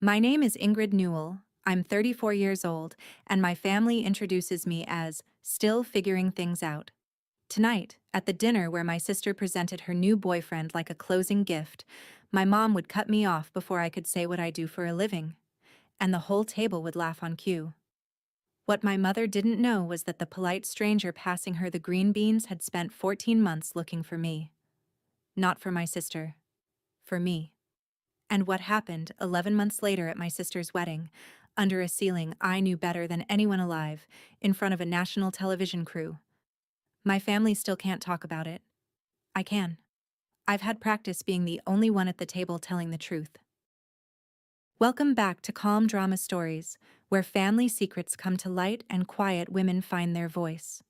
My name is Ingred Newell. I'm 34 years old, and my family introduces me as still figuring things out. Tonight, at the dinner where my sister presented her new boyfriend like a closing gift, my mom would cut me off before I could say what I do for a living, and the whole table would laugh on cue. What my mother didn't know was that the polite stranger passing her the green beans had spent 14 months looking for me. Not for my sister. For me. And what happened 11 months later at my sister's wedding, under a ceiling I knew better than anyone alive, in front of a national television crew. My family still can't talk about it. I can. I've had practice being the only one at the table telling the truth. Welcome back to Calm Drama Stories, where family secrets come to light and quiet women find their voice.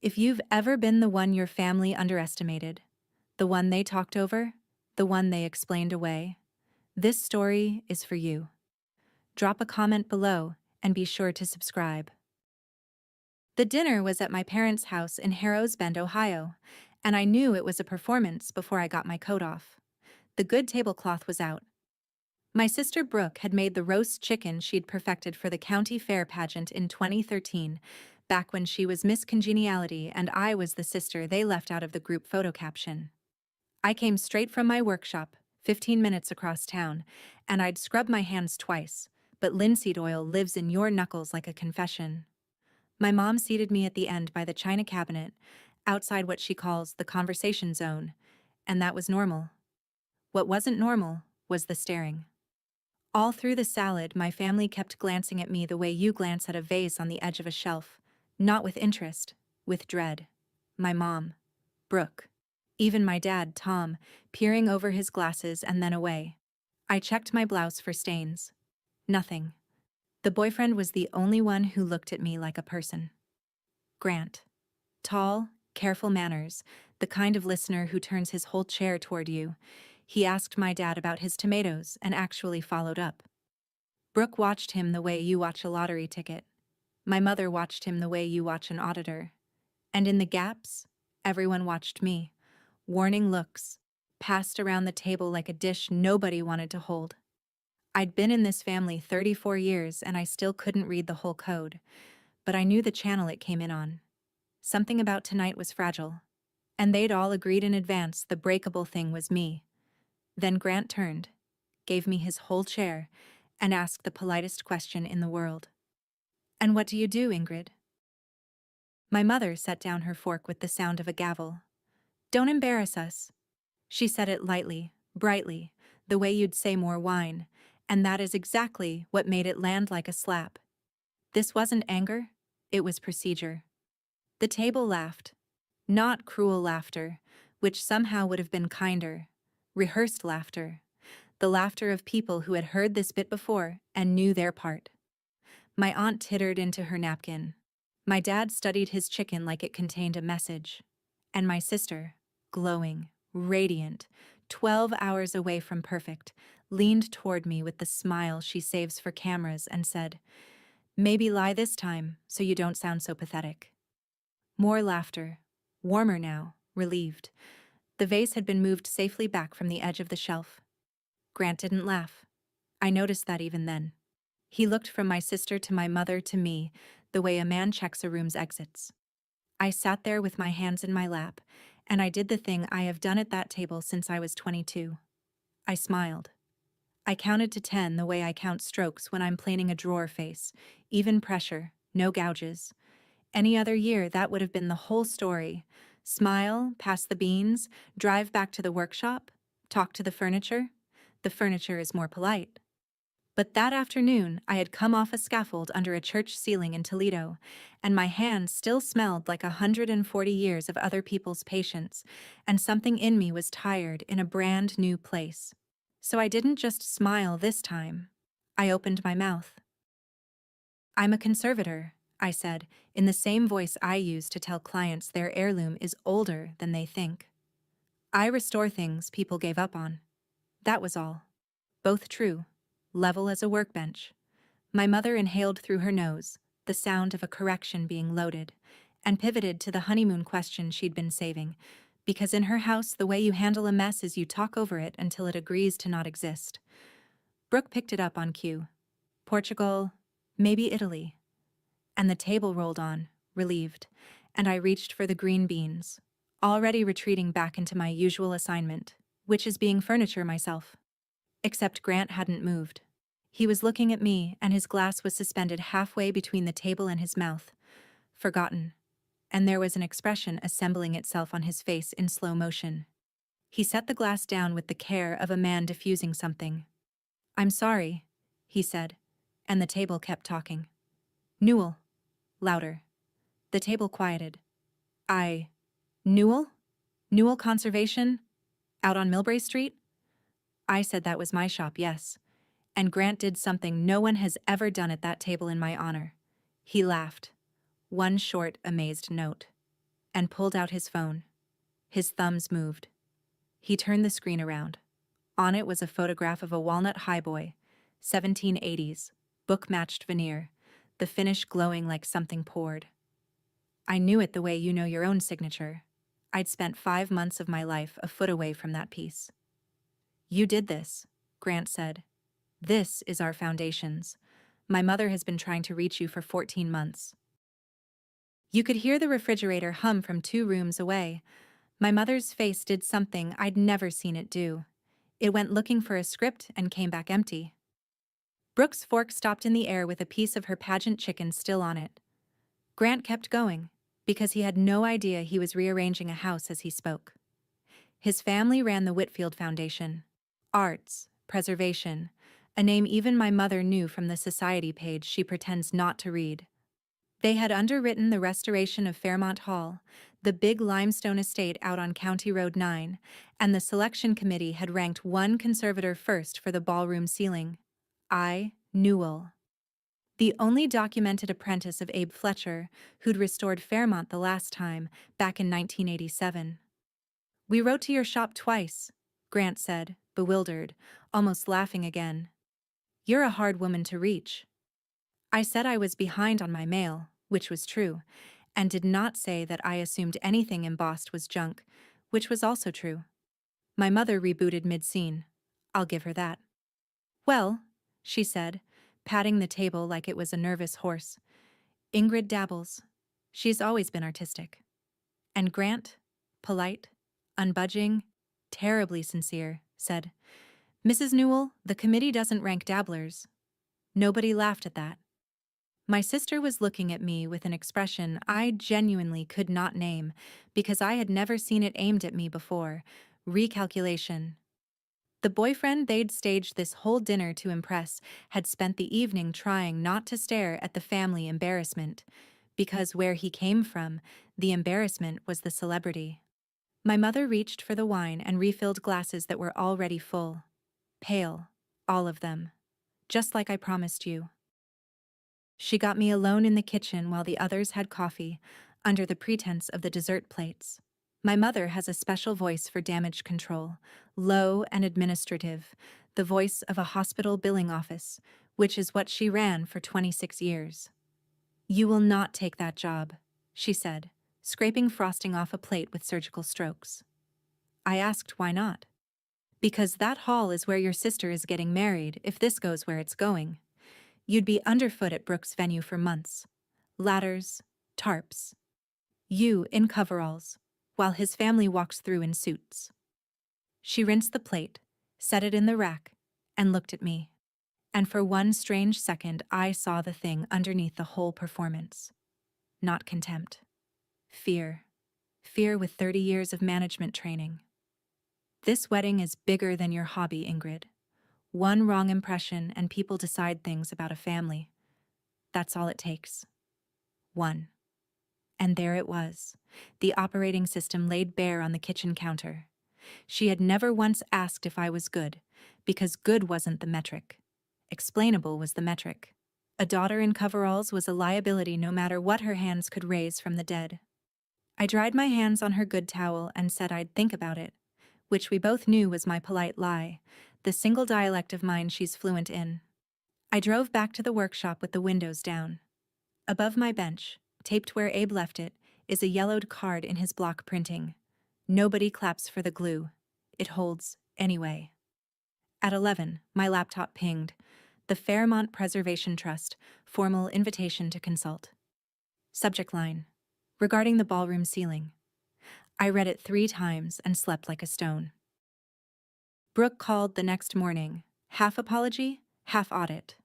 If you've ever been the one your family underestimated, the one they talked over, the one they explained away, this story is for you. Drop a comment below and be sure to subscribe. The dinner was at my parents' house in Harrows Bend, Ohio, and I knew it was a performance before I got my coat off. The good tablecloth was out. My sister Brooke had made the roast chicken she'd perfected for the county fair pageant in 2013, back when she was Miss Congeniality and I was the sister they left out of the group photo caption. I came straight from my workshop, 15 minutes across town, and I'd scrubbed my hands twice, but linseed oil lives in your knuckles like a confession. My mom seated me at the end by the china cabinet, outside what she calls the conversation zone, and that was normal. What wasn't normal was the staring. All through the salad, my family kept glancing at me the way you glance at a vase on the edge of a shelf, not with interest, with dread. My mom, Brooke. Even my dad, Tom, peering over his glasses and then away. I checked my blouse for stains. Nothing. The boyfriend was the only one who looked at me like a person. Grant. Tall, careful manners, the kind of listener who turns his whole chair toward you. He asked my dad about his tomatoes and actually followed up. Brooke watched him the way you watch a lottery ticket. My mother watched him the way you watch an auditor. And in the gaps, everyone watched me. Warning looks, passed around the table like a dish nobody wanted to hold. I'd been in this family 34 years and I still couldn't read the whole code, but I knew the channel it came in on. Something about tonight was fragile, and they'd all agreed in advance the breakable thing was me. Then Grant turned, gave me his whole chair, and asked the politest question in the world. "And what do you do, Ingrid?" My mother set down her fork with the sound of a gavel. "Don't embarrass us." She said it lightly, brightly, the way you'd say more wine, and that is exactly what made it land like a slap. This wasn't anger, it was procedure. The table laughed. Not cruel laughter, which somehow would have been kinder. Rehearsed laughter. The laughter of people who had heard this bit before and knew their part. My aunt tittered into her napkin. My dad studied his chicken like it contained a message. And my sister, glowing, radiant, 12 hours away from perfect, leaned toward me with the smile she saves for cameras and said, "Maybe lie this time so you don't sound so pathetic." More laughter, warmer now, relieved. The vase had been moved safely back from the edge of the shelf. Grant didn't laugh. I noticed that even then. He looked from my sister to my mother to me, the way a man checks a room's exits. I sat there with my hands in my lap, and I did the thing I have done at that table since I was 22. I smiled. I counted to 10 the way I count strokes when I'm planing a drawer face, even pressure, no gouges. Any other year, that would have been the whole story. Smile, pass the beans, drive back to the workshop, talk to the furniture. The furniture is more polite. But that afternoon, I had come off a scaffold under a church ceiling in Toledo, and my hands still smelled like 140 years of other people's patience, and something in me was tired in a brand new place. So I didn't just smile this time. I opened my mouth. "I'm a conservator," I said, in the same voice I use to tell clients their heirloom is older than they think. I restore things people gave up on. That was all. Both true. Level as a workbench. My mother inhaled through her nose, the sound of a correction being loaded, and pivoted to the honeymoon question she'd been saving, because in her house the way you handle a mess is you talk over it until it agrees to not exist. Brooke picked it up on cue. Portugal, maybe Italy. And the table rolled on, relieved, and I reached for the green beans, already retreating back into my usual assignment, which is being furniture myself. Except Grant hadn't moved. He was looking at me, and his glass was suspended halfway between the table and his mouth. Forgotten. And there was an expression assembling itself on his face in slow motion. He set the glass down with the care of a man diffusing something. "I'm sorry," he said, and the table kept talking. "Newell." Louder. The table quieted. Newell? Newell Conservation? Out on Millbrae Street?" I said that was my shop, yes. And Grant did something no one has ever done at that table in my honor. He laughed. One short, amazed note. And pulled out his phone. His thumbs moved. He turned the screen around. On it was a photograph of a walnut highboy, 1780s, book-matched veneer, the finish glowing like something poured. I knew it the way you know your own signature. I'd spent 5 months of my life a foot away from that piece. "You did this," Grant said. "This is our foundations. My mother has been trying to reach you for 14 months. You could hear the refrigerator hum from 2 rooms away. My mother's face did something I'd never seen it do. It went looking for a script and came back empty. Brooke's fork stopped in the air with a piece of her pageant chicken still on it. Grant kept going, because he had no idea he was rearranging a house as he spoke. His family ran the Whitfield Foundation. Arts, preservation, a name even my mother knew from the society page she pretends not to read. They had underwritten the restoration of Fairmont Hall, the big limestone estate out on County Road 9, and the selection committee had ranked one conservator first for the ballroom ceiling. Newell. The only documented apprentice of Abe Fletcher, who'd restored Fairmont the last time, back in 1987. "We wrote to your shop twice," Grant said, bewildered, almost laughing again. "You're a hard woman to reach." I said I was behind on my mail, which was true, and did not say that I assumed anything embossed was junk, which was also true. My mother rebooted mid-scene. I'll give her that. "Well," she said, patting the table like it was a nervous horse, "Ingrid dabbles. She's always been artistic." And Grant, polite, unbudging, terribly sincere, said, "Mrs. Newell, the committee doesn't rank dabblers." Nobody laughed at that. My sister was looking at me with an expression I genuinely could not name because I had never seen it aimed at me before: recalculation. The boyfriend they'd staged this whole dinner to impress had spent the evening trying not to stare at the family embarrassment, because where he came from, the embarrassment was the celebrity. My mother reached for the wine and refilled glasses that were already full. Pale, all of them. Just like I promised you. She got me alone in the kitchen while the others had coffee, under the pretense of the dessert plates. My mother has a special voice for damage control, low and administrative, the voice of a hospital billing office, which is what she ran for 26 years. "You will not take that job," she said, scraping frosting off a plate with surgical strokes. I asked why not. "Because that hall is where your sister is getting married, if this goes where it's going. You'd be underfoot at Brooke's venue for months. Ladders, tarps. You in coveralls, while his family walks through in suits." She rinsed the plate, set it in the rack, and looked at me. And for one strange second I saw the thing underneath the whole performance. Not contempt. Fear. Fear with 30 years of management training. "This wedding is bigger than your hobby, Ingrid. One wrong impression and people decide things about a family. That's all it takes. One." And there it was, the operating system laid bare on the kitchen counter. She had never once asked if I was good, because good wasn't the metric. Explainable was the metric. A daughter in coveralls was a liability no matter what her hands could raise from the dead. I dried my hands on her good towel and said I'd think about it, which we both knew was my polite lie, the single dialect of mine she's fluent in. I drove back to the workshop with the windows down. Above my bench, taped where Abe left it, is a yellowed card in his block printing. "Nobody claps for the glue. It holds, anyway." At 11, my laptop pinged. The Fairmont Preservation Trust, formal invitation to consult. Subject line: regarding the ballroom ceiling. I read it 3 times and slept like a stone. Brooke called the next morning, half apology, half audit.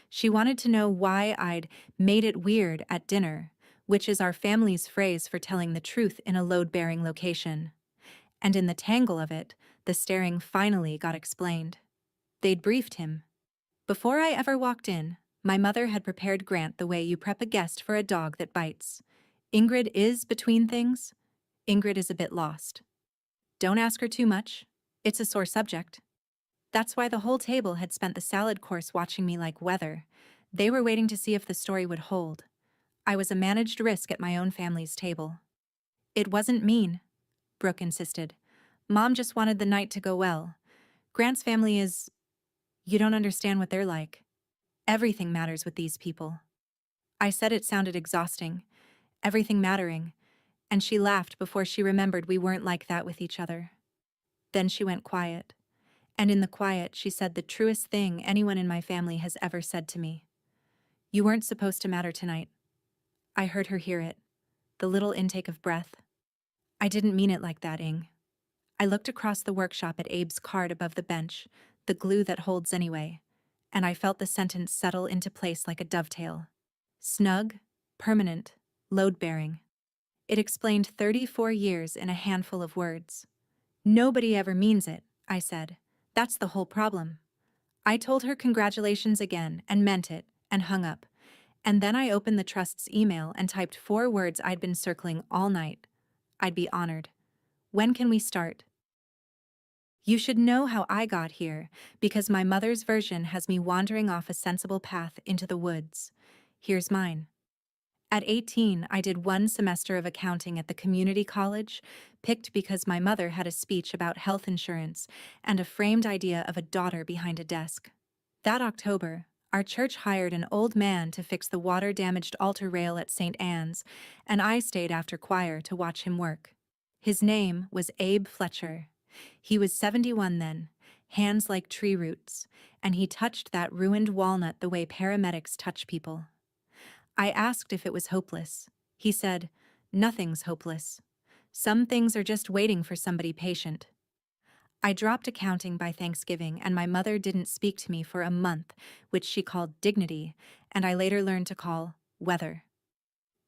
She wanted to know why I'd made it weird at dinner, which is our family's phrase for telling the truth in a load-bearing location. And in the tangle of it, the staring finally got explained. They'd briefed him. Before I ever walked in, my mother had prepared Grant the way you prep a guest for a dog that bites. Ingrid is between things. Ingrid is a bit lost. Don't ask her too much. It's a sore subject. That's why the whole table had spent the salad course watching me like weather. They were waiting to see if the story would hold. I was a managed risk at my own family's table. It wasn't mean, Brooke insisted. Mom just wanted the night to go well. Grant's family is... You don't understand what they're like. Everything matters with these people. I said it sounded exhausting. Everything mattering. And she laughed before she remembered we weren't like that with each other. Then she went quiet. And in the quiet, she said the truest thing anyone in my family has ever said to me. You weren't supposed to matter tonight. I heard her hear it. The little intake of breath. I didn't mean it like that, Ing. I looked across the workshop at Abe's card above the bench, the glue that holds anyway, and I felt the sentence settle into place like a dovetail. Snug, permanent, load-bearing. It explained 34 years in a handful of words. Nobody ever means it, I said. That's the whole problem. I told her congratulations again and meant it and hung up. And then I opened the trust's email and typed 4 words I'd been circling all night. I'd be honored. When can we start? You should know how I got here, because my mother's version has me wandering off a sensible path into the woods. Here's mine. At 18, I did 1 semester of accounting at the community college, picked because my mother had a speech about health insurance and a framed idea of a daughter behind a desk. That October, our church hired an old man to fix the water-damaged altar rail at St. Anne's, and I stayed after choir to watch him work. His name was Abe Fletcher. He was 71 then, hands like tree roots, and he touched that ruined walnut the way paramedics touch people. I asked if it was hopeless. He said, "Nothing's hopeless. Some things are just waiting for somebody patient." I dropped accounting by Thanksgiving, and my mother didn't speak to me for a month, which she called dignity, and I later learned to call weather.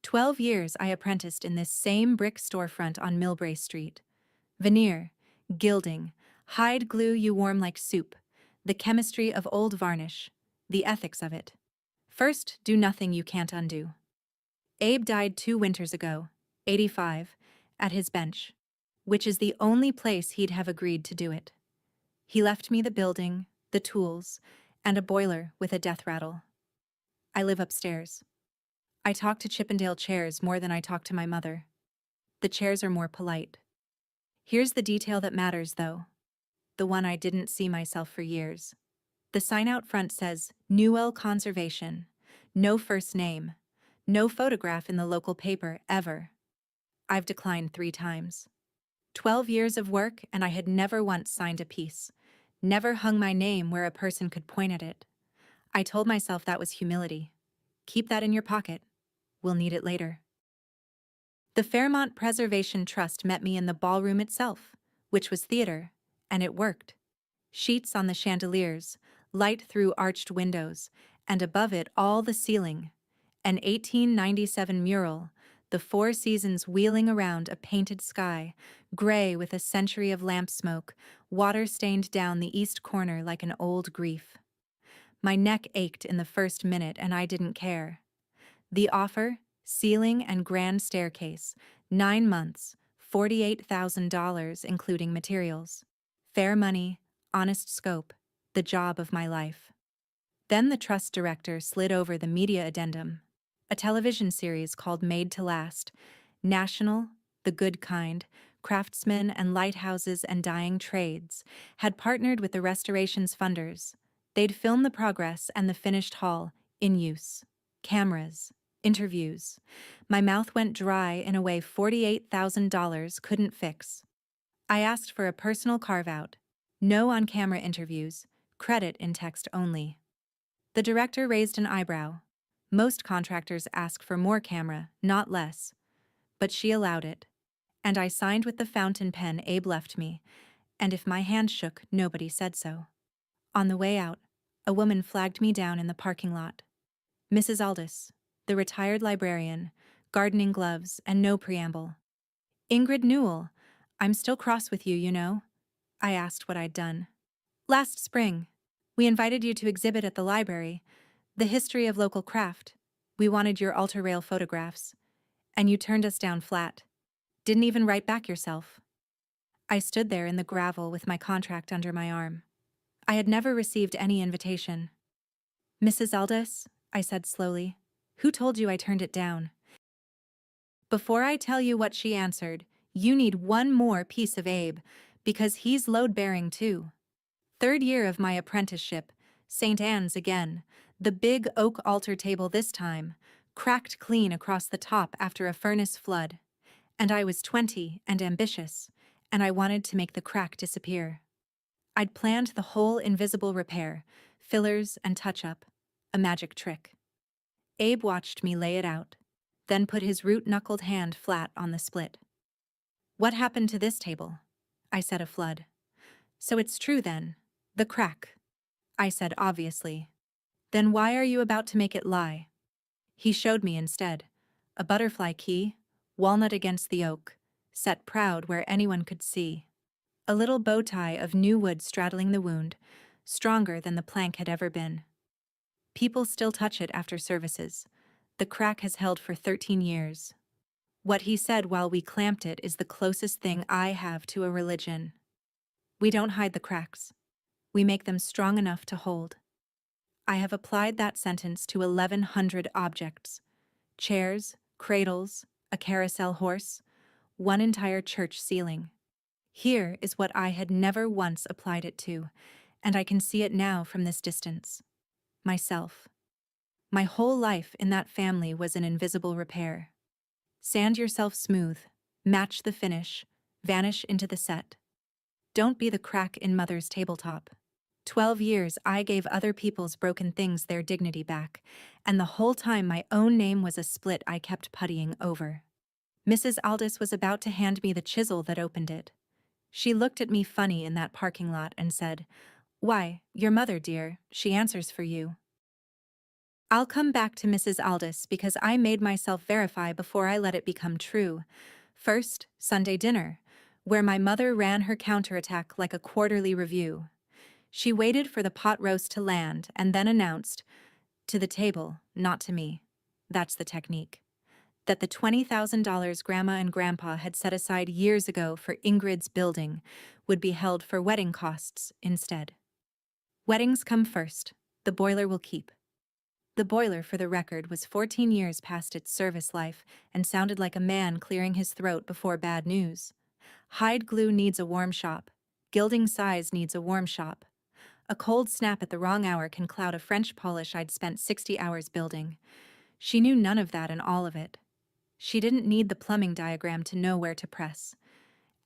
12 years I apprenticed in this same brick storefront on Millbrae Street. Veneer, gilding, hide glue you warm like soup, the chemistry of old varnish, the ethics of it. First, do nothing you can't undo. Abe died 2 winters ago, 85, at his bench, which is the only place he'd have agreed to do it. He left me the building, the tools, and a boiler with a death rattle. I live upstairs. I talk to Chippendale chairs more than I talk to my mother. The chairs are more polite. Here's the detail that matters, though. The one I didn't see myself for years. The sign out front says, Newell Conservation. No first name. No photograph in the local paper, ever. I've declined 3 times. 12 years of work, and I had never once signed a piece. Never hung my name where a person could point at it. I told myself that was humility. Keep that in your pocket. We'll need it later. The Fairmont Preservation Trust met me in the ballroom itself, which was theater, and it worked. Sheets on the chandeliers, light through arched windows, and above it all the ceiling. An 1897 mural, the 4 seasons wheeling around a painted sky, gray with a century of lamp smoke, water stained down the east corner like an old grief. My neck ached in the first minute, and I didn't care. The offer, ceiling and grand staircase, 9 months, $48,000 including materials. Fair money, honest scope, the job of my life. Then the trust director slid over the media addendum, a television series called Made to Last, national, the good kind, craftsmen and lighthouses and dying trades, had partnered with the restoration's funders. They'd film the progress and the finished hall, in use. Cameras, interviews. My mouth went dry in a way $48,000 couldn't fix. I asked for a personal carve-out. No on-camera interviews, Credit in text only. The director raised an eyebrow. Most contractors ask for more camera, not less. But she allowed it. And I signed with the fountain pen Abe left me, and if my hand shook, nobody said so. On the way out, a woman flagged me down in the parking lot. Mrs. Aldous, the retired librarian, gardening gloves, and no preamble. Ingred Newell, I'm still cross with you, you know. I asked what I'd done. Last spring, we invited you to exhibit at the library, the history of local craft. We wanted your altar rail photographs. And you turned us down flat. Didn't even write back yourself. I stood there in the gravel with my contract under my arm. I had never received any invitation. Mrs. Aldous, I said slowly, who told you I turned it down? Before I tell you what she answered, you need one more piece of Abe, because he's load-bearing too. Third year of my apprenticeship, St. Anne's again, the big oak altar table this time, cracked clean across the top after a furnace flood. And I was 20 and ambitious, and I wanted to make the crack disappear. I'd planned the whole invisible repair, fillers and touch-up, a magic trick. Abe watched me lay it out, then put his root-knuckled hand flat on the split. What happened to this table? I said, a flood. So it's true then, the crack. I said obviously. Then why are you about to make it lie? He showed me instead, a butterfly key, walnut against the oak, set proud where anyone could see. A little bow tie of new wood straddling the wound, stronger than the plank had ever been. People still touch it after services. The crack has held for 13 years. What he said while we clamped it is the closest thing I have to a religion. We don't hide the cracks. We make them strong enough to hold. I have applied that sentence to 1,100 objects. Chairs, cradles, a carousel horse, one entire church ceiling. Here is what I had never once applied it to, and I can see it now from this distance. Myself. My whole life in that family was an invisible repair. Sand yourself smooth, match the finish, vanish into the set. Don't be the crack in mother's tabletop. 12 years I gave other people's broken things their dignity back, and the whole time my own name was a split I kept puttying over. Mrs. Aldous was about to hand me the chisel that opened it. She looked at me funny in that parking lot and said, "Why, your mother, dear, she answers for you." I'll come back to Mrs. Aldous because I made myself verify before I let it become true. First, Sunday dinner, where my mother ran her counterattack like a quarterly review. She waited for the pot roast to land and then announced, to the table, not to me, that's the technique, that the $20,000 Grandma and Grandpa had set aside years ago for Ingrid's building would be held for wedding costs instead. Weddings come first, the boiler will keep. The boiler, for the record, was 14 years past its service life and sounded like a man clearing his throat before bad news. Hide glue needs a warm shop. Gilding size needs a warm shop. A cold snap at the wrong hour can cloud a French polish I'd spent 60 hours building. She knew none of that and all of it. She didn't need the plumbing diagram to know where to press.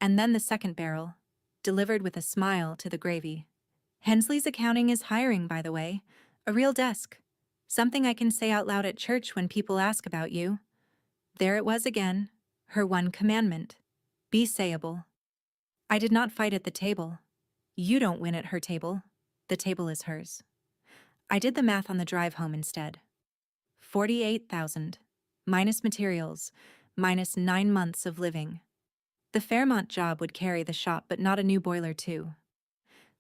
And then the second barrel, delivered with a smile to the gravy. Hensley's Accounting is hiring, by the way. A real desk. Something I can say out loud at church when people ask about you. There it was again, her one commandment. Be sayable. I did not fight at the table. You don't win at her table. The table is hers. I did the math on the drive home instead. 48,000, minus materials, minus 9 months of living. The Fairmont job would carry the shop, but not a new boiler too.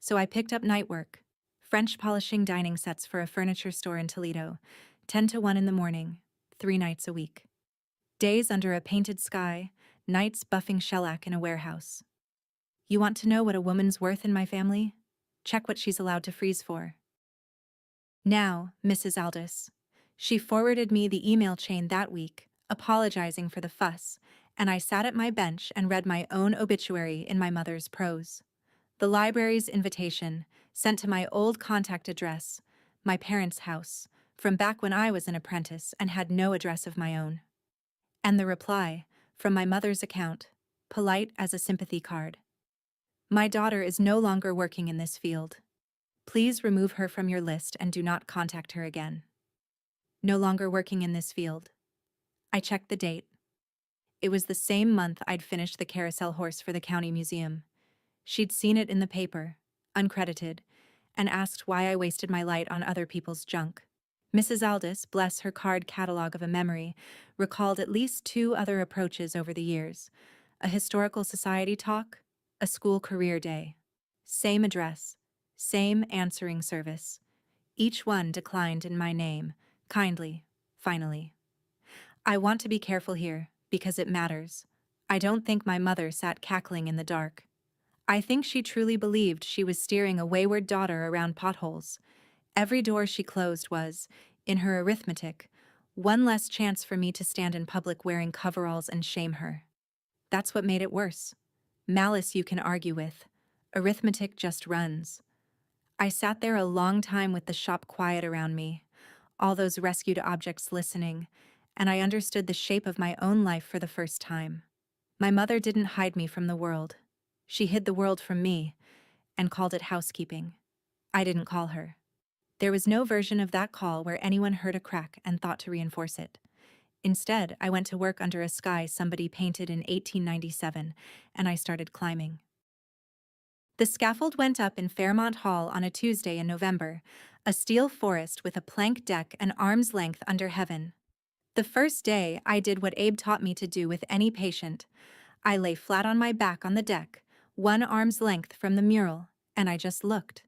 So I picked up night work, French polishing dining sets for a furniture store in Toledo, 10 to 1 in the morning, 3 nights a week. Days under a painted sky, nights buffing shellac in a warehouse. You want to know what a woman's worth in my family? Check what she's allowed to freeze for. Now, Mrs. Aldous. She forwarded me the email chain that week, apologizing for the fuss, and I sat at my bench and read my own obituary in my mother's prose. The library's invitation, sent to my old contact address, my parents' house, from back when I was an apprentice and had no address of my own. And the reply, from my mother's account, polite as a sympathy card. My daughter is no longer working in this field. Please remove her from your list and do not contact her again. No longer working in this field. I checked the date. It was the same month I'd finished the carousel horse for the county museum. She'd seen it in the paper, uncredited, and asked why I wasted my light on other people's junk. Mrs. Aldis, bless her card catalog of a memory, recalled at least 2 other approaches over the years: a historical society talk, a school career day. Same address, same answering service. Each one declined in my name, kindly, finally. I want to be careful here, because it matters. I don't think my mother sat cackling in the dark. I think she truly believed she was steering a wayward daughter around potholes. Every door she closed was, in her arithmetic, one less chance for me to stand in public wearing coveralls and shame her. That's what made it worse. Malice you can argue with. Arithmetic just runs. I sat there a long time with the shop quiet around me, all those rescued objects listening, and I understood the shape of my own life for the first time. My mother didn't hide me from the world. She hid the world from me and called it housekeeping. I didn't call her. There was no version of that call where anyone heard a crack and thought to reinforce it. Instead, I went to work under a sky somebody painted in 1897, and I started climbing. The scaffold went up in Fairmont Hall on a Tuesday in November, a steel forest with a plank deck an arm's length under heaven. The first day, I did what Abe taught me to do with any patient. I lay flat on my back on the deck, 1 arm's length from the mural, and I just looked.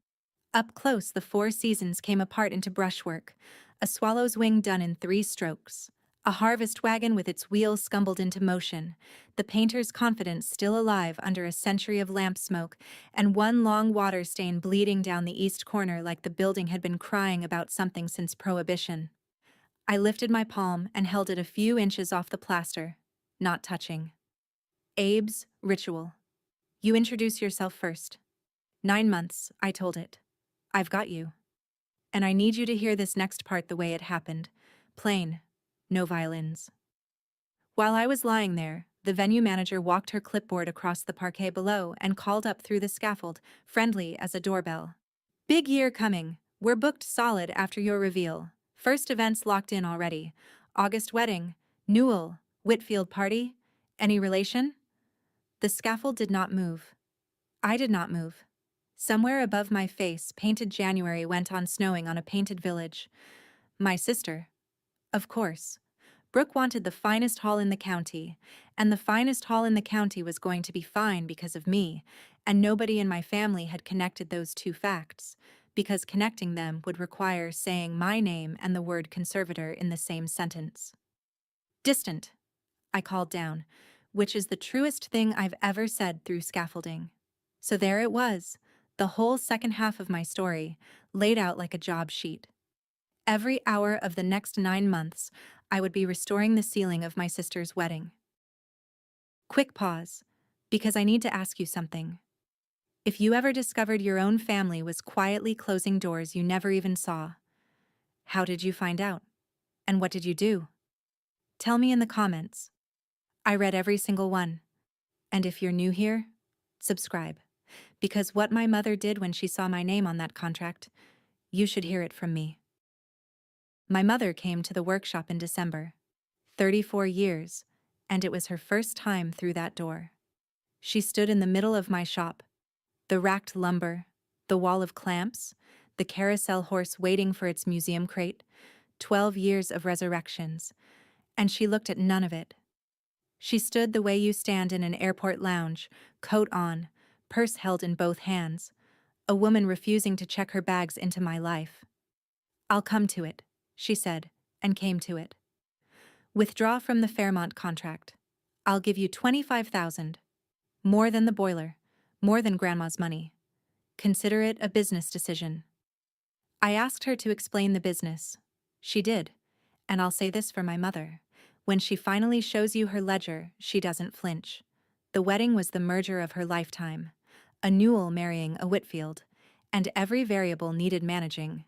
Up close, the 4 seasons came apart into brushwork, a swallow's wing done in 3 strokes, a harvest wagon with its wheels scumbled into motion, the painter's confidence still alive under a century of lamp smoke, and 1 long water stain bleeding down the east corner like the building had been crying about something since Prohibition. I lifted my palm and held it a few inches off the plaster, not touching. Abe's ritual. You introduce yourself first. 9 months, I told it. I've got you. And I need you to hear this next part the way it happened. Plain. No violins. While I was lying there, the venue manager walked her clipboard across the parquet below and called up through the scaffold, friendly as a doorbell. Big year coming. We're booked solid after your reveal. First events locked in already. August wedding. Newell. Whitfield party. Any relation? The scaffold did not move. I did not move. Somewhere above my face, painted January went on snowing on a painted village. My sister. Of course. Brooke wanted the finest hall in the county, and the finest hall in the county was going to be fine because of me, and nobody in my family had connected those 2 facts, because connecting them would require saying my name and the word conservator in the same sentence. Distant, I called down, which is the truest thing I've ever said through scaffolding. So there it was, the whole second half of my story, laid out like a job sheet. Every hour of the next 9 months, I would be restoring the ceiling of my sister's wedding. Quick pause, because I need to ask you something. If you ever discovered your own family was quietly closing doors you never even saw, how did you find out? And what did you do? Tell me in the comments. I read every single one. And if you're new here, subscribe. Because what my mother did when she saw my name on that contract, you should hear it from me. My mother came to the workshop in December. 34 years, and it was her first time through that door. She stood in the middle of my shop. The racked lumber, the wall of clamps, the carousel horse waiting for its museum crate, 12 years of resurrections, and she looked at none of it. She stood the way you stand in an airport lounge, coat on, purse held in both hands, a woman refusing to check her bags into my life. I'll come to it, she said, and came to it. Withdraw from the Fairmont contract. I'll give you $25,000. More than the boiler, more than Grandma's money. Consider it a business decision. I asked her to explain the business. She did, and I'll say this for my mother. When she finally shows you her ledger, she doesn't flinch. The wedding was the merger of her lifetime. A Newell marrying a Whitfield, and every variable needed managing.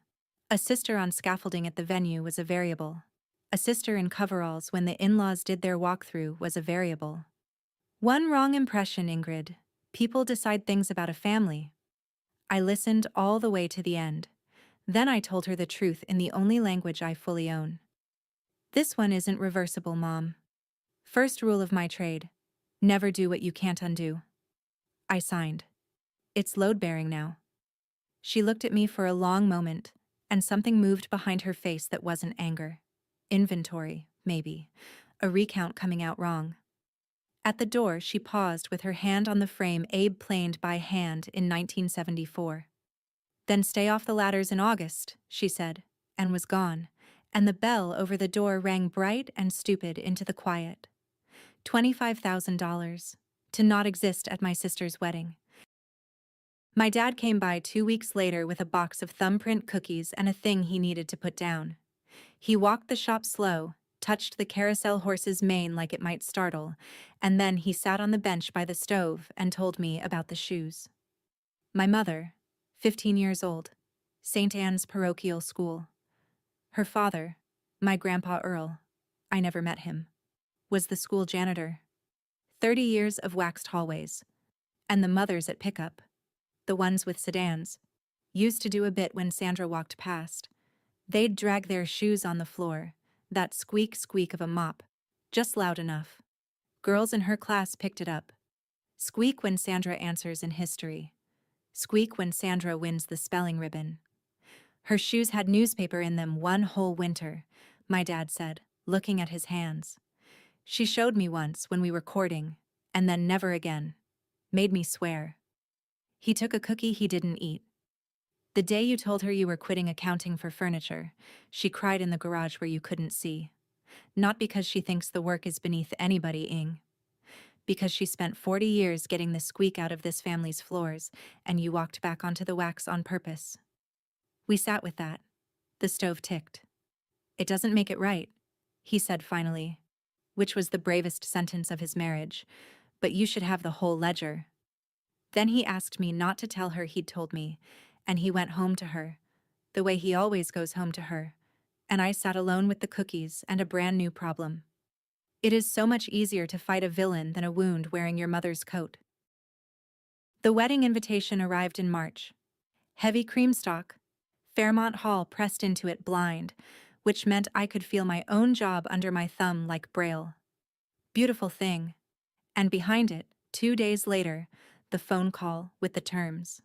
A sister on scaffolding at the venue was a variable. A sister in coveralls when the in-laws did their walkthrough was a variable. One wrong impression, Ingrid. People decide things about a family. I listened all the way to the end. Then I told her the truth in the only language I fully own. This one isn't reversible, Mom. First rule of my trade: never do what you can't undo. I signed. It's load-bearing now. She looked at me for a long moment, and something moved behind her face that wasn't anger. Inventory, maybe. A recount coming out wrong. At the door, she paused with her hand on the frame Abe planed by hand in 1974. Then stay off the ladders in August, she said, and was gone, and the bell over the door rang bright and stupid into the quiet. $25,000. To not exist at my sister's wedding. My dad came by 2 weeks later with a box of thumbprint cookies and a thing he needed to put down. He walked the shop slow, touched the carousel horse's mane like it might startle, and then he sat on the bench by the stove and told me about the shoes. My mother, 15 years old, St. Anne's parochial school. Her father, my grandpa Earl, I never met him, was the school janitor. 30 years of waxed hallways. And the mothers at pickup, the ones with sedans, used to do a bit when Sandra walked past. They'd drag their shoes on the floor, that squeak of a mop, just loud enough. Girls in her class picked it up. Squeak when Sandra answers in history. Squeak when Sandra wins the spelling ribbon. Her shoes had newspaper in them one whole winter, my dad said, looking at his hands. She showed me once when we were courting, and then never again. Made me swear. He took a cookie he didn't eat. The day you told her you were quitting accounting for furniture, she cried in the garage where you couldn't see. Not because she thinks the work is beneath anybody, Ing. Because she spent 40 years getting the squeak out of this family's floors, and you walked back onto the wax on purpose. We sat with that. The stove ticked. It doesn't make it right, he said finally, which was the bravest sentence of his marriage, but you should have the whole ledger. Then he asked me not to tell her he'd told me, and he went home to her, the way he always goes home to her, and I sat alone with the cookies and a brand new problem. It is so much easier to fight a villain than a wound wearing your mother's coat. The wedding invitation arrived in March. Heavy creamstock, Fairmont Hall pressed into it blind, which meant I could feel my own job under my thumb like Braille. Beautiful thing. And behind it, 2 days later, the phone call with the terms.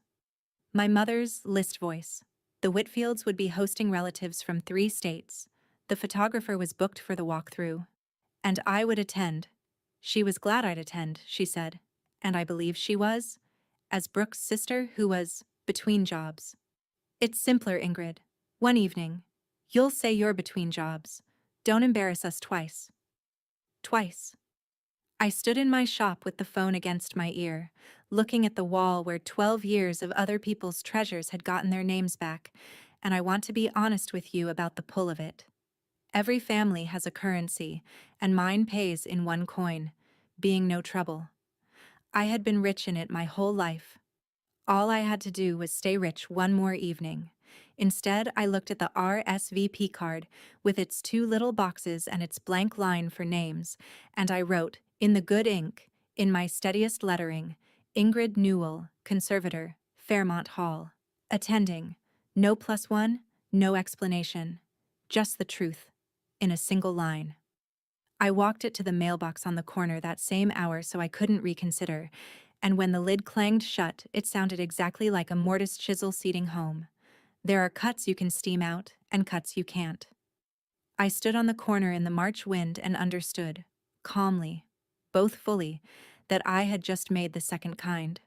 My mother's list voice. The Whitfields would be hosting relatives from 3 states. The photographer was booked for the walkthrough. And I would attend. She was glad I'd attend, she said. And I believe she was, as Brooke's sister who was between jobs. It's simpler, Ingrid. One evening. You'll say you're between jobs. Don't embarrass us twice. Twice. I stood in my shop with the phone against my ear, looking at the wall where 12 years of other people's treasures had gotten their names back, and I want to be honest with you about the pull of it. Every family has a currency, and mine pays in one coin, being no trouble. I had been rich in it my whole life. All I had to do was stay rich one more evening. Instead, I looked at the RSVP card with its 2 little boxes and its blank line for names, and I wrote, in the good ink, in my steadiest lettering, Ingred Newell, conservator, Fairmont Hall. Attending. No +1, no explanation. Just the truth. In a single line. I walked it to the mailbox on the corner that same hour so I couldn't reconsider, and when the lid clanged shut, it sounded exactly like a mortise chisel seating home. There are cuts you can steam out, and cuts you can't. I stood on the corner in the March wind and understood, calmly, both fully, that I had just made the second kind.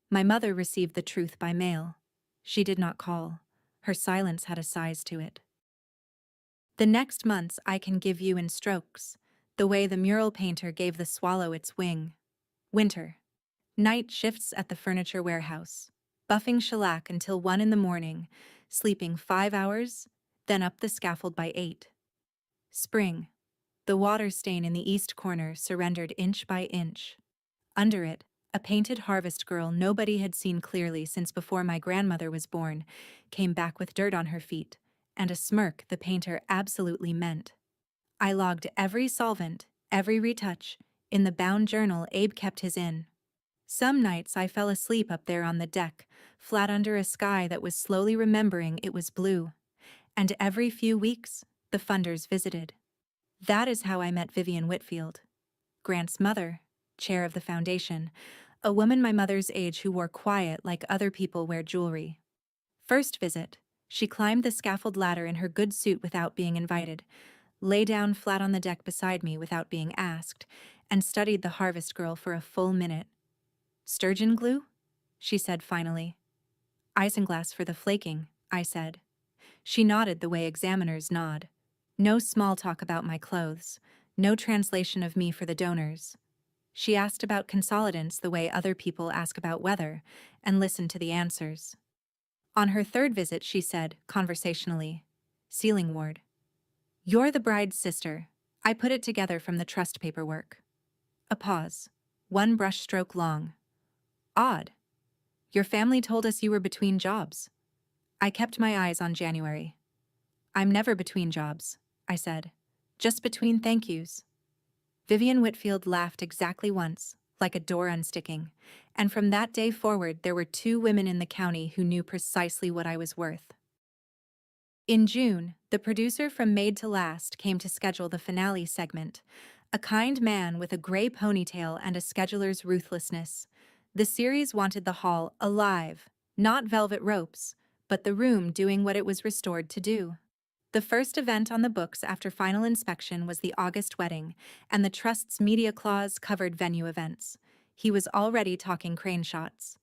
My mother received the truth by mail. She did not call. Her silence had a size to it. The next months I can give you in strokes, the way the mural painter gave the swallow its wing. Winter. Night shifts at the furniture warehouse. Buffing shellac until 1 in the morning, sleeping 5 hours, then up the scaffold by 8. Spring. The water stain in the east corner surrendered inch by inch. Under it, a painted harvest girl nobody had seen clearly since before my grandmother was born, came back with dirt on her feet, and a smirk the painter absolutely meant. I logged every solvent, every retouch, in the bound journal Abe kept his in. Some nights I fell asleep up there on the deck, flat under a sky that was slowly remembering it was blue. And every few weeks, the funders visited. That is how I met Vivian Whitfield, Grant's mother, chair of the foundation, a woman my mother's age who wore quiet like other people wear jewelry. First visit, she climbed the scaffold ladder in her good suit without being invited, lay down flat on the deck beside me without being asked, and studied the harvest girl for a full minute. "Sturgeon glue?" she said finally. "Isinglass for the flaking," I said. She nodded the way examiners nod. No small talk about my clothes, no translation of me for the donors. She asked about consolidants the way other people ask about weather, and listened to the answers. On her third visit, she said, conversationally, "Sealing ward. You're the bride's sister. I put it together from the trust paperwork." A pause. One brushstroke long. "Odd. Your family told us you were between jobs." I kept my eyes on January. "I'm never between jobs," I said. "Just between thank yous." Vivian Whitfield laughed exactly once, like a door unsticking, and from that day forward there were 2 women in the county who knew precisely what I was worth. In June, the producer from Made to Last came to schedule the finale segment, a kind man with a gray ponytail and a scheduler's ruthlessness. The series wanted the hall alive, not velvet ropes, but the room doing what it was restored to do. The first event on the books after final inspection was the August wedding, and the Trust's media clause covered venue events. He was already talking crane shots.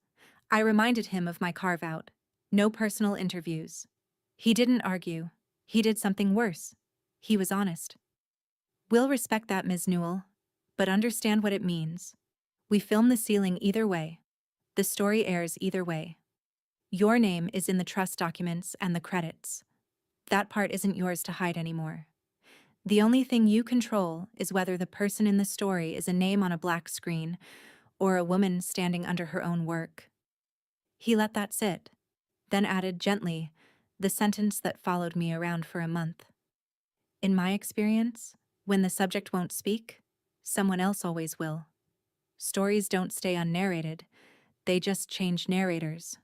I reminded him of my carve-out. No personal interviews. He didn't argue. He did something worse. He was honest. "We'll respect that, Ms. Newell, but understand what it means. We film the ceiling either way. The story airs either way. Your name is in the trust documents and the credits. That part isn't yours to hide anymore. The only thing you control is whether the person in the story is a name on a black screen or a woman standing under her own work." He let that sit, then added gently the sentence that followed me around for a month. "In my experience, when the subject won't speak, someone else always will. Stories don't stay unnarrated, they just change narrators."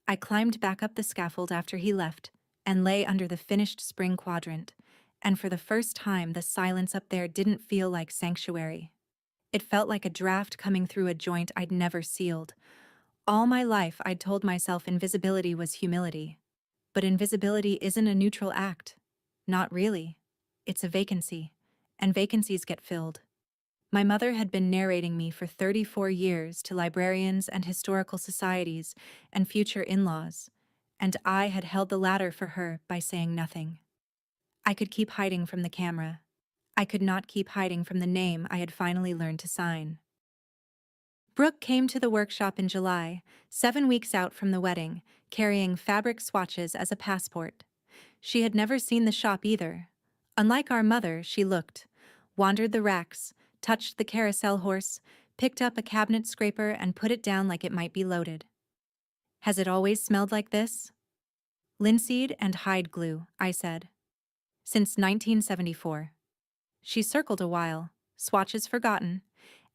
I climbed back up the scaffold after he left and lay under the finished spring quadrant, and for the first time the silence up there didn't feel like sanctuary. It felt like a draft coming through a joint I'd never sealed. All my life I'd told myself invisibility was humility. But invisibility isn't a neutral act. Not really. It's a vacancy, and vacancies get filled. My mother had been narrating me for 34 years to librarians and historical societies and future in-laws, and I had held the ladder for her by saying nothing. I could keep hiding from the camera. I could not keep hiding from the name I had finally learned to sign. Brooke came to the workshop in July, 7 weeks out from the wedding, carrying fabric swatches as a passport. She had never seen the shop either. Unlike our mother, she looked, wandered the racks, touched the carousel horse, picked up a cabinet scraper and put it down like it might be loaded. "Has it always smelled like this?" "Linseed and hide glue," I said. "Since 1974. She circled a while, swatches forgotten,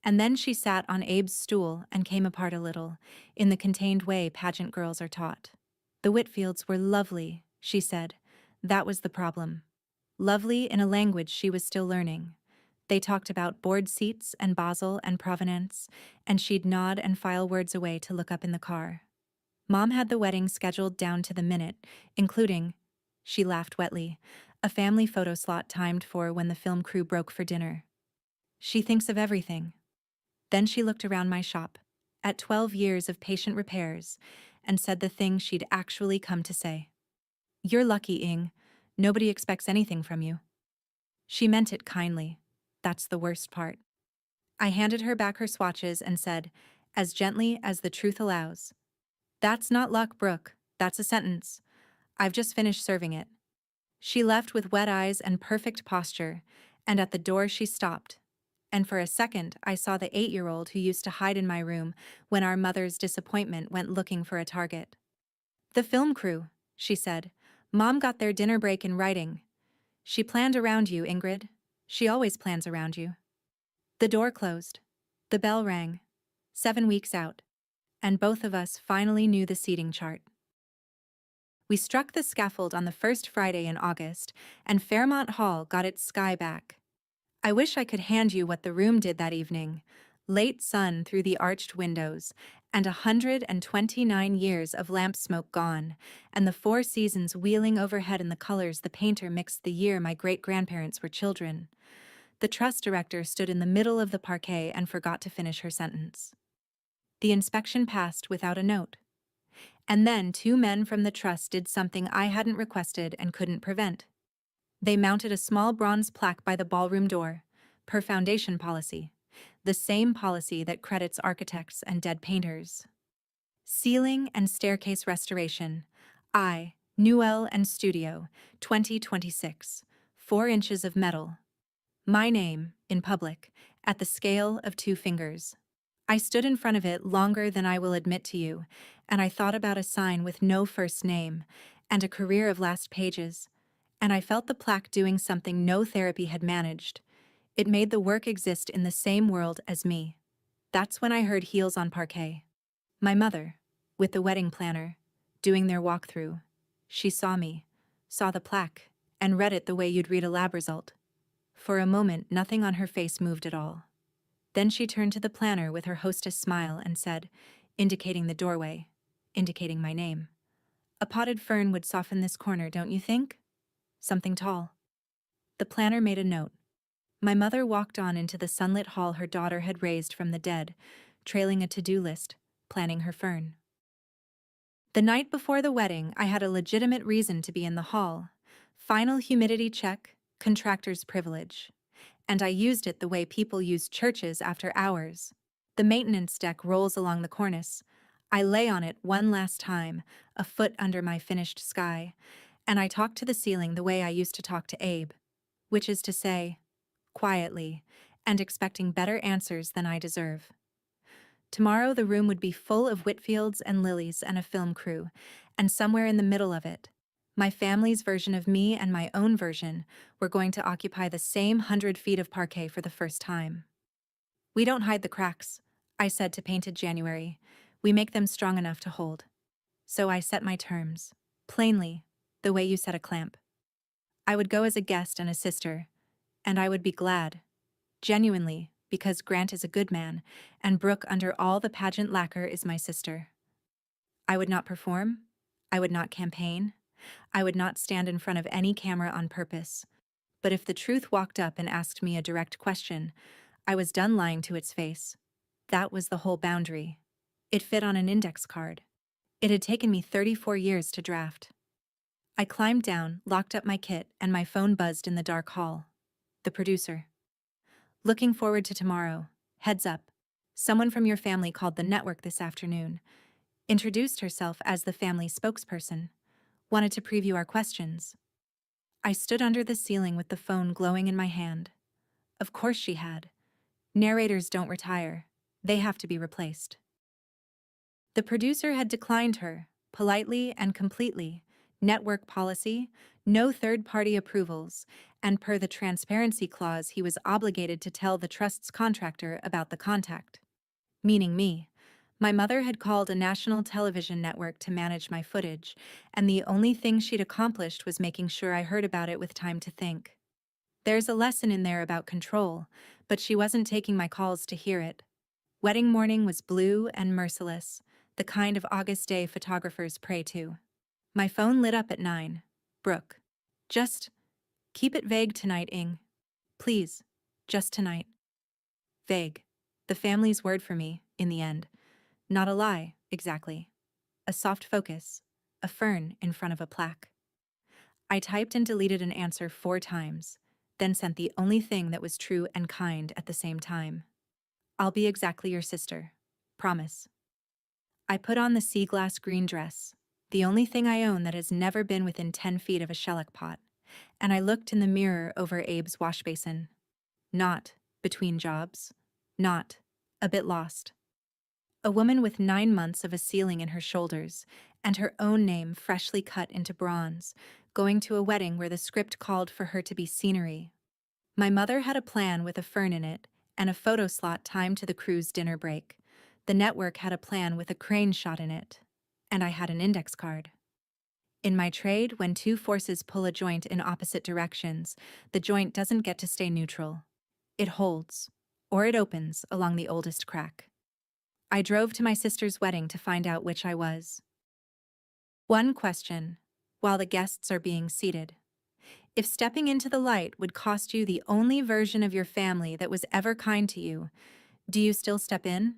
and then she sat on Abe's stool and came apart a little, in the contained way pageant girls are taught. "The Whitfields were lovely," she said. That was the problem. Lovely in a language she was still learning. They talked about board seats and Basel and provenance, and she'd nod and file words away to look up in the car. Mom had the wedding scheduled down to the minute, including, she laughed wetly, a family photo slot timed for when the film crew broke for dinner. "She thinks of everything." Then she looked around my shop, at 12 years of patient repairs, and said the thing she'd actually come to say. "You're lucky, Ing. Nobody expects anything from you." She meant it kindly. That's the worst part. I handed her back her swatches and said, as gently as the truth allows, "That's not luck, Brooke. That's a sentence. I've just finished serving it." She left with wet eyes and perfect posture, and at the door she stopped. And for a second I saw the 8-year-old who used to hide in my room when our mother's disappointment went looking for a target. "The film crew," she said. "Mom got their dinner break in writing. She planned around you, Ingrid. She always plans around you." The door closed. The bell rang. 7 weeks out, and both of us finally knew the seating chart. We struck the scaffold on the first Friday in August, and Fairmont Hall got its sky back. I wish I could hand you what the room did that evening. Late sun through the arched windows, and 129 years of lamp smoke gone, and the four seasons wheeling overhead in the colors the painter mixed the year my great-grandparents were children. The trust director stood in the middle of the parquet and forgot to finish her sentence. The inspection passed without a note. And then 2 men from the trust did something I hadn't requested and couldn't prevent. They mounted a small bronze plaque by the ballroom door, per foundation policy, the same policy that credits architects and dead painters. Ceiling and staircase restoration, I, Newell and Studio, 2026, 4 inches of metal. My name, in public, at the scale of 2 fingers. I stood in front of it longer than I will admit to you, and I thought about a sign with no first name, and a career of last pages, and I felt the plaque doing something no therapy had managed. It made the work exist in the same world as me. That's when I heard heels on parquet. My mother, with the wedding planner, doing their walkthrough. She saw me, saw the plaque, and read it the way you'd read a lab result. For a moment, nothing on her face moved at all. Then she turned to the planner with her hostess smile and said, indicating the doorway, indicating my name, "A potted fern would soften this corner, don't you think? Something tall." The planner made a note. My mother walked on into the sunlit hall her daughter had raised from the dead, trailing a to-do list, planning her fern. The night before the wedding, I had a legitimate reason to be in the hall. Final humidity check, contractor's privilege. And I used it the way people use churches after hours. The maintenance deck rolls along the cornice. I lay on it one last time, a foot under my finished sky, and I talk to the ceiling the way I used to talk to Abe, which is to say, quietly, and expecting better answers than I deserve. Tomorrow the room would be full of Whitfields and Lilies and a film crew, and somewhere in the middle of it, my family's version of me and my own version were going to occupy the same 100 feet of parquet for the first time. "We don't hide the cracks," I said to Painted January. "We make them strong enough to hold." So I set my terms, plainly, the way you set a clamp. I would go as a guest and a sister, and I would be glad, genuinely, because Grant is a good man, and Brooke under all the pageant lacquer is my sister. I would not perform, I would not campaign, I would not stand in front of any camera on purpose. But if the truth walked up and asked me a direct question, I was done lying to its face. That was the whole boundary. It fit on an index card. It had taken me 34 years to draft. I climbed down, locked up my kit, and my phone buzzed in the dark hall. The producer. "Looking forward to tomorrow. Heads up. Someone from your family called the network this afternoon. Introduced herself as the family spokesperson. Wanted to preview our questions." I stood under the ceiling with the phone glowing in my hand. Of course she had. Narrators don't retire. They have to be replaced. The producer had declined her, politely and completely. Network policy, no third-party approvals, and per the transparency clause he was obligated to tell the trust's contractor about the contact. Meaning me. My mother had called a national television network to manage my footage, and the only thing she'd accomplished was making sure I heard about it with time to think. There's a lesson in there about control, but she wasn't taking my calls to hear it. Wedding morning was blue and merciless, the kind of August day photographers pray to. My phone lit up at 9. "Brooke. Just keep it vague tonight, Ing. Please, just tonight." Vague. The family's word for me, in the end. Not a lie, exactly. A soft focus, a fern in front of a plaque. I typed and deleted an answer 4 times, then sent the only thing that was true and kind at the same time. "I'll be exactly your sister. Promise." I put on the sea glass green dress, the only thing I own that has never been within 10 feet of a shellac pot, and I looked in the mirror over Abe's wash basin. Not between jobs. Not a bit lost. A woman with 9 months of a ceiling in her shoulders, and her own name freshly cut into bronze, going to a wedding where the script called for her to be scenery. My mother had a plan with a fern in it, and a photo slot timed to the crew's dinner break. The network had a plan with a crane shot in it, and I had an index card. In my trade, when two forces pull a joint in opposite directions, the joint doesn't get to stay neutral. It holds, or it opens along the oldest crack. I drove to my sister's wedding to find out which I was. One question, while the guests are being seated. If stepping into the light would cost you the only version of your family that was ever kind to you, do you still step in?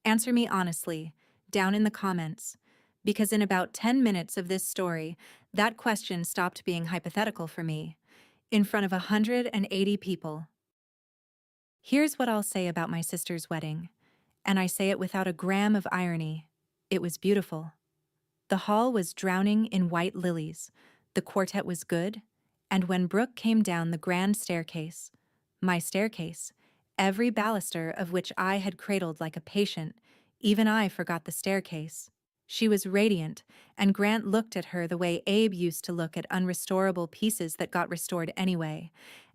Answer me honestly, down in the comments, because in about 10 minutes of this story, that question stopped being hypothetical for me, in front of 180 people. Here's what I'll say about my sister's wedding, and I say it without a gram of irony. It was beautiful. The hall was drowning in white lilies, the quartet was good, and when Brooke came down the grand staircase, my staircase, every baluster of which I had cradled like a patient, even I forgot the staircase. She was radiant, and Grant looked at her the way Abe used to look at unrestorable pieces that got restored anyway,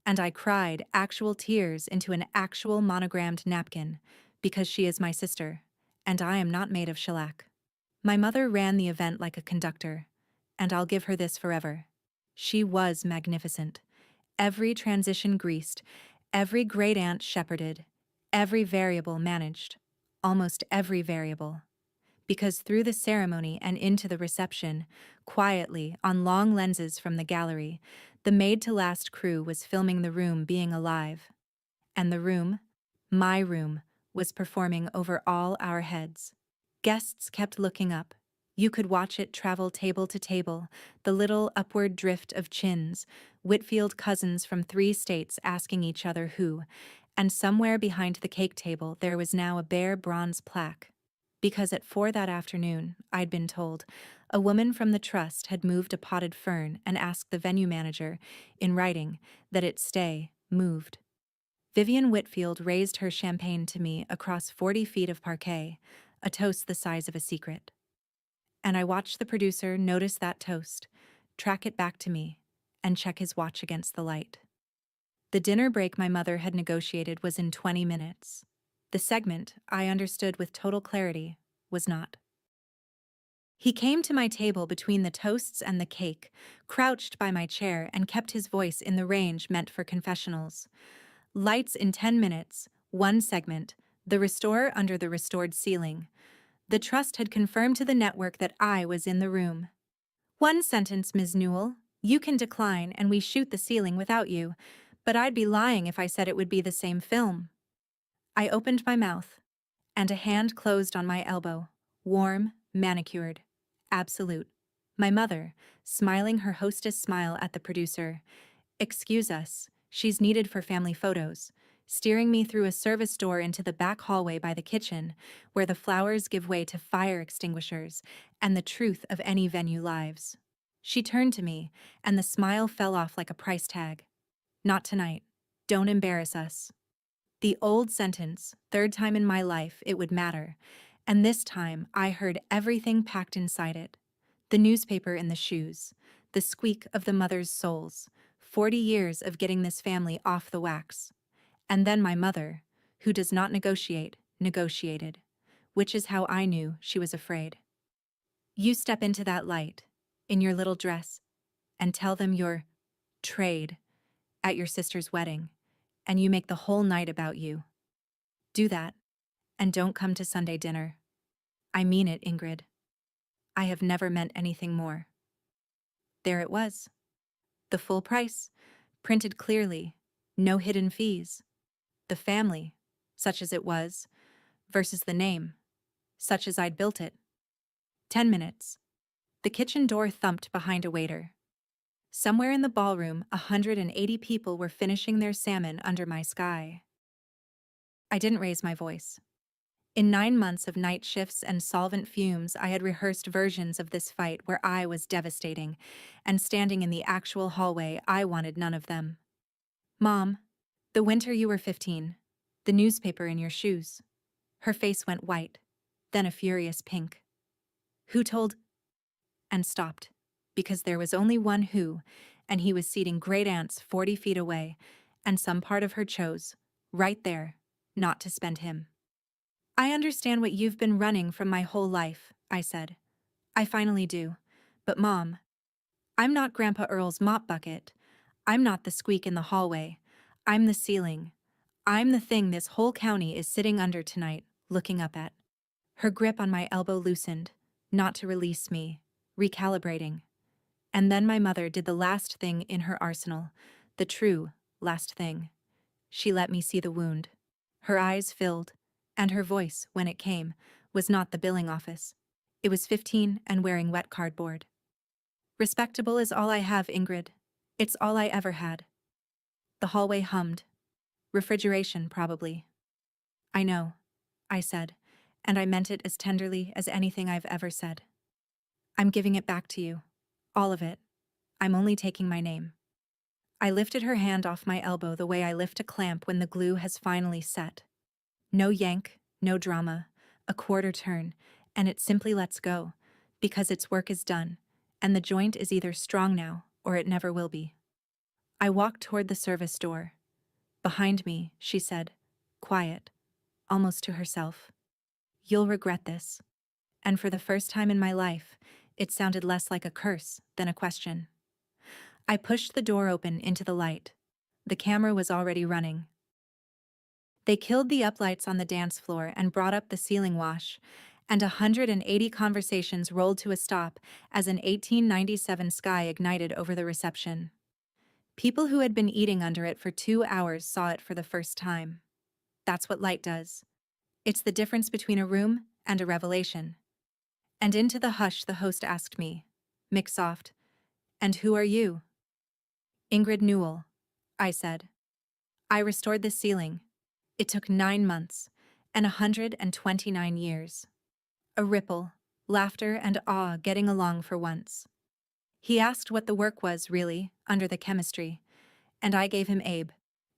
and I cried actual tears into an actual monogrammed napkin, because she is my sister, and I am not made of shellac. My mother ran the event like a conductor, and I'll give her this forever. She was magnificent. Every transition greased, every great aunt shepherded, every variable managed, almost every variable. Because through the ceremony and into the reception, quietly, on long lenses from the gallery, the made-to-last crew was filming the room being alive. And the room, my room, was performing over all our heads. Guests kept looking up. You could watch it travel table to table, the little upward drift of chins, Whitfield cousins from 3 states asking each other who, and somewhere behind the cake table there was now a bare bronze plaque. Because at 4 that afternoon, I'd been told, a woman from the trust had moved a potted fern and asked the venue manager, in writing, that it stay moved. Vivian Whitfield raised her champagne to me across 40 feet of parquet, a toast the size of a secret. And I watched the producer notice that toast, track it back to me, and check his watch against the light. The dinner break my mother had negotiated was in 20 minutes. The segment, I understood with total clarity, was not. He came to my table between the toasts and the cake, crouched by my chair, and kept his voice in the range meant for confessionals. Lights in 10 minutes, one segment, the restorer under the restored ceiling. The trust had confirmed to the network that I was in the room. One sentence, Ms. Newell. You can decline and we shoot the ceiling without you, but I'd be lying if I said it would be the same film. I opened my mouth, and a hand closed on my elbow, warm, manicured, absolute. My mother, smiling her hostess smile at the producer. Excuse us, she's needed for family photos, steering me through a service door into the back hallway by the kitchen, where the flowers give way to fire extinguishers and the truth of any venue lives. She turned to me, and the smile fell off like a price tag. Not tonight. Don't embarrass us. The old sentence, 3rd time in my life it would matter, and this time I heard everything packed inside it. The newspaper in the shoes, the squeak of the mother's souls, 40 years of getting this family off the wax. And then my mother, who does not negotiate, negotiated, which is how I knew she was afraid. You step into that light, in your little dress, and tell them your trade at your sister's wedding, and you make the whole night about you. Do that, and don't come to Sunday dinner. I mean it, Ingrid. I have never meant anything more. There it was. The full price, printed clearly, no hidden fees. The family, such as it was, versus the name, such as I'd built it. 10 minutes. The kitchen door thumped behind a waiter. Somewhere in the ballroom, 180 people were finishing their salmon under my sky. I didn't raise my voice. In 9 months of night shifts and solvent fumes, I had rehearsed versions of this fight where I was devastating, and standing in the actual hallway, I wanted none of them. Mom, the winter you were 15, the newspaper in your shoes. Her face went white, then a furious pink. Who told? And stopped, because there was only one who, and he was seating great aunts 40 feet away, and some part of her chose, right there, not to spend him. I understand what you've been running from my whole life, I said. I finally do. But Mom, I'm not Grandpa Earl's mop bucket. I'm not the squeak in the hallway. I'm the ceiling. I'm the thing this whole county is sitting under tonight, looking up at. Her grip on my elbow loosened, not to release me, recalibrating. And then my mother did the last thing in her arsenal, the true last thing. She let me see the wound. Her eyes filled, and her voice, when it came, was not the billing office. It was 15 and wearing wet cardboard. Respectable is all I have, Ingrid. It's all I ever had. The hallway hummed. Refrigeration, probably. I know, I said, and I meant it as tenderly as anything I've ever said. I'm giving it back to you. All of it. I'm only taking my name. I lifted her hand off my elbow the way I lift a clamp when the glue has finally set. No yank, no drama, a quarter turn, and it simply lets go, because its work is done, and the joint is either strong now or it never will be. I walked toward the service door. Behind me, she said, quiet, almost to herself. You'll regret this. And for the first time in my life, it sounded less like a curse than a question. I pushed the door open into the light. The camera was already running. They killed the uplights on the dance floor and brought up the ceiling wash, and 180 conversations rolled to a stop as an 1897 sky ignited over the reception. People who had been eating under it for 2 hours saw it for the first time. That's what light does. It's the difference between a room and a revelation. And into the hush the host asked me, Mick-soft, "And who are you?" "Ingred Newell," I said. "I restored the ceiling. It took 9 months, and 129 years." A ripple, laughter and awe getting along for once. He asked what the work was, really, under the chemistry, and I gave him Abe,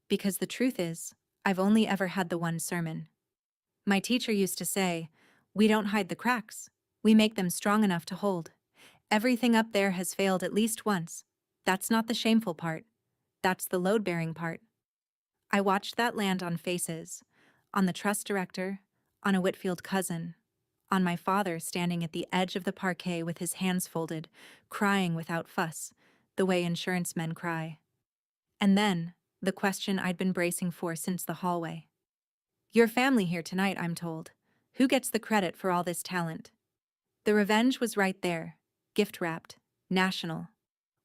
because the truth is, I've only ever had the one sermon. My teacher used to say, "We don't hide the cracks, we make them strong enough to hold. Everything up there has failed at least once. That's not the shameful part. That's the load-bearing part." I watched that land on faces, on the trust director, on a Whitfield cousin, on my father standing at the edge of the parquet with his hands folded, crying without fuss, the way insurance men cry. And then, the question I'd been bracing for since the hallway. Your family here tonight, I'm told. Who gets the credit for all this talent? The revenge was right there, gift-wrapped, national.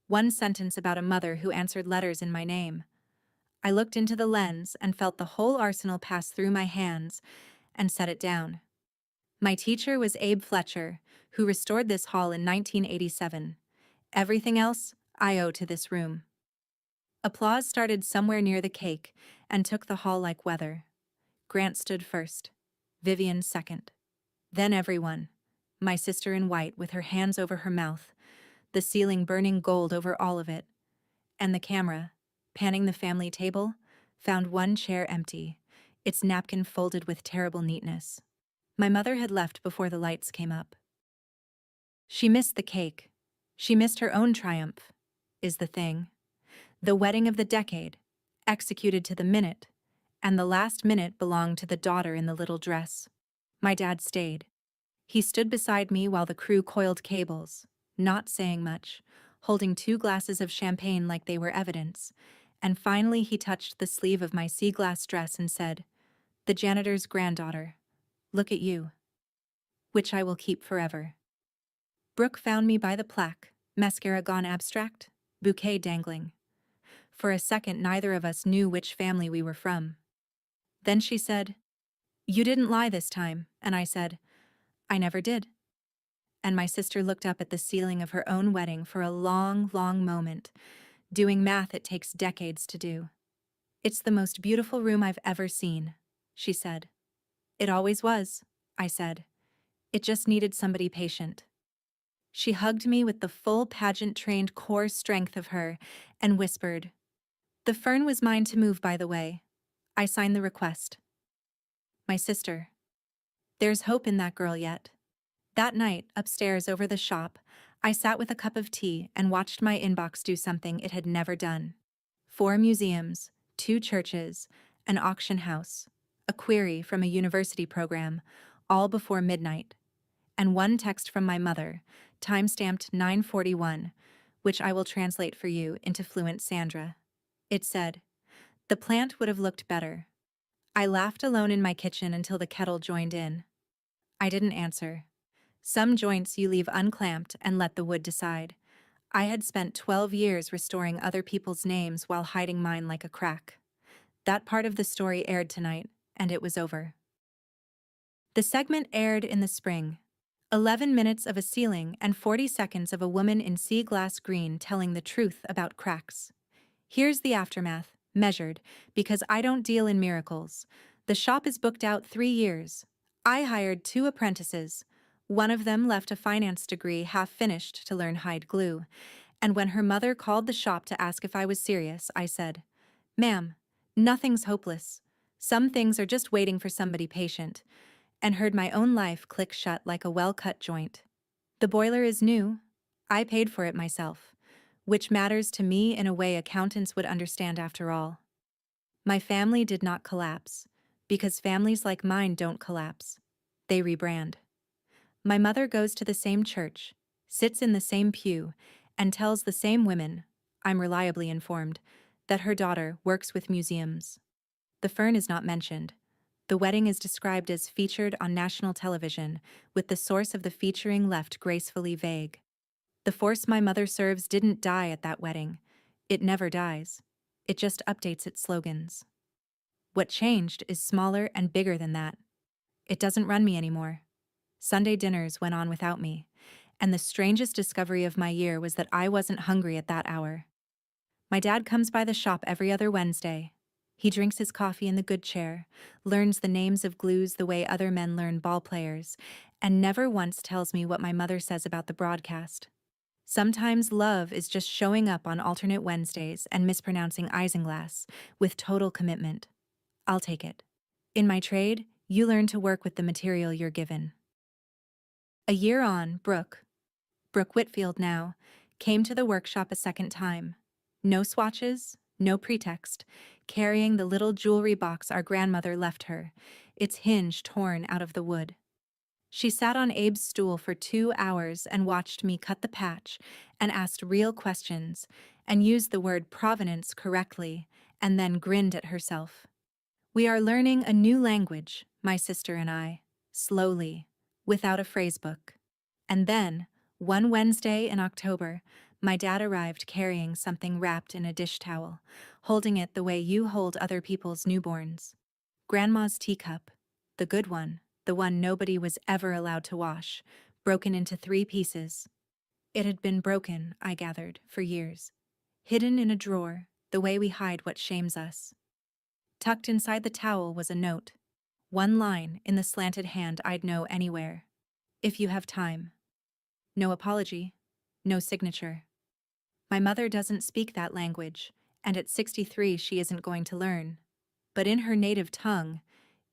One sentence about a mother who answered letters in my name. I looked into the lens and felt the whole arsenal pass through my hands and set it down. My teacher was Abe Fletcher, who restored this hall in 1987. Everything else I owe to this room. Applause started somewhere near the cake and took the hall like weather. Grant stood first, Vivian second. Then everyone, my sister in white with her hands over her mouth, the ceiling burning gold over all of it, and the camera, panning the family table, found one chair empty, its napkin folded with terrible neatness. My mother had left before the lights came up. She missed the cake. She missed her own triumph, is the thing. The wedding of the decade, executed to the minute, and the last minute belonged to the daughter in the little dress. My dad stayed. He stood beside me while the crew coiled cables, not saying much, holding 2 glasses of champagne like they were evidence, and finally he touched the sleeve of my sea glass dress and said, "The janitor's granddaughter. Look at you." Which I will keep forever. Brooke found me by the plaque, mascara gone abstract, bouquet dangling. For a second neither of us knew which family we were from. Then she said, "You didn't lie this time," and I said, "I never did." And my sister looked up at the ceiling of her own wedding for a long, long moment, doing math it takes decades to do. "It's the most beautiful room I've ever seen," she said. "It always was," I said. "It just needed somebody patient." She hugged me with the full pageant-trained core strength of her and whispered, "The fern was mine to move, by the way. I signed the request." My sister. There's hope in that girl yet. That night, upstairs over the shop, I sat with a cup of tea and watched my inbox do something it had never done. 4 museums, 2 churches, an auction house, a query from a university program, all before midnight, and one text from my mother, time-stamped 9:41, which I will translate for you into fluent Sandra. It said, "The plant would have looked better." I laughed alone in my kitchen until the kettle joined in. I didn't answer. Some joints you leave unclamped and let the wood decide. I had spent 12 years restoring other people's names while hiding mine like a crack. That part of the story aired tonight, and it was over. The segment aired in the spring. 11 minutes of a ceiling and 40 seconds of a woman in sea glass green telling the truth about cracks. Here's the aftermath, measured, because I don't deal in miracles. The shop is booked out 3 years. I hired 2 apprentices. One of them left a finance degree half-finished to learn hide glue. And when her mother called the shop to ask if I was serious, I said, "Ma'am, nothing's hopeless. Some things are just waiting for somebody patient," and heard my own life click shut like a well-cut joint. The boiler is new. I paid for it myself, which matters to me in a way accountants would understand after all. My family did not collapse, because families like mine don't collapse. They rebrand. My mother goes to the same church, sits in the same pew, and tells the same women, I'm reliably informed, that her daughter works with museums. The fern is not mentioned. The wedding is described as featured on national television, with the source of the featuring left gracefully vague. The force my mother serves didn't die at that wedding. It never dies. It just updates its slogans. What changed is smaller and bigger than that. It doesn't run me anymore. Sunday dinners went on without me, and the strangest discovery of my year was that I wasn't hungry at that hour. My dad comes by the shop every other Wednesday. He drinks his coffee in the good chair, learns the names of glues the way other men learn ball players, and never once tells me what my mother says about the broadcast. Sometimes love is just showing up on alternate Wednesdays and mispronouncing isinglass with total commitment. I'll take it. In my trade, you learn to work with the material you're given. A year on, Brooke Whitfield now, came to the workshop a second time. No swatches, no pretext, carrying the little jewelry box our grandmother left her, its hinge torn out of the wood. She sat on Abe's stool for 2 hours and watched me cut the patch and asked real questions and used the word provenance correctly and then grinned at herself. We are learning a new language, my sister and I, slowly, without a phrasebook. And then, one Wednesday in October, my dad arrived carrying something wrapped in a dish towel, holding it the way you hold other people's newborns. Grandma's teacup, the good one, the one nobody was ever allowed to wash, broken into 3 pieces. It had been broken, I gathered, for years. Hidden in a drawer, the way we hide what shames us. Tucked inside the towel was a note. One line in the slanted hand I'd know anywhere. If you have time. No apology. No signature. My mother doesn't speak that language, and at 63 she isn't going to learn. But in her native tongue,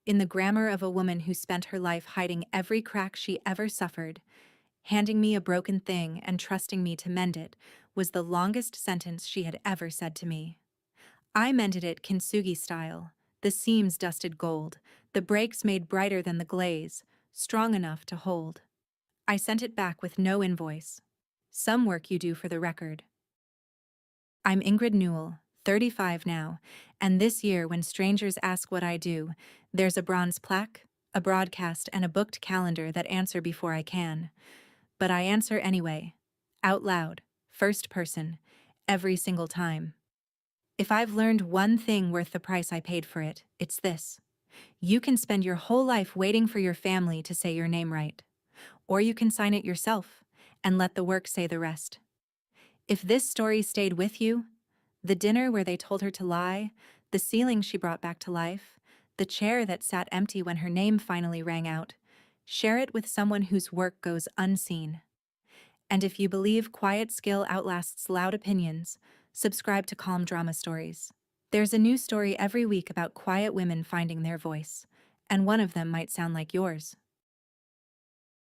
in the grammar of a woman who spent her life hiding every crack she ever suffered, handing me a broken thing and trusting me to mend it was the longest sentence she had ever said to me. I mended it kintsugi style, the seams dusted gold, the breaks made brighter than the glaze, strong enough to hold. I sent it back with no invoice. Some work you do for the record. I'm Ingred Newell, 35 now, and this year when strangers ask what I do, there's a bronze plaque, a broadcast, and a booked calendar that answer before I can. But I answer anyway, out loud, first person, every single time. If I've learned one thing worth the price I paid for it, it's this. You can spend your whole life waiting for your family to say your name right. Or you can sign it yourself and let the work say the rest. If this story stayed with you, the dinner where they told her to lie, the ceiling she brought back to life, the chair that sat empty when her name finally rang out, share it with someone whose work goes unseen. And if you believe quiet skill outlasts loud opinions, subscribe to Calm Drama Stories. There's a new story every week about quiet women finding their voice, and one of them might sound like yours.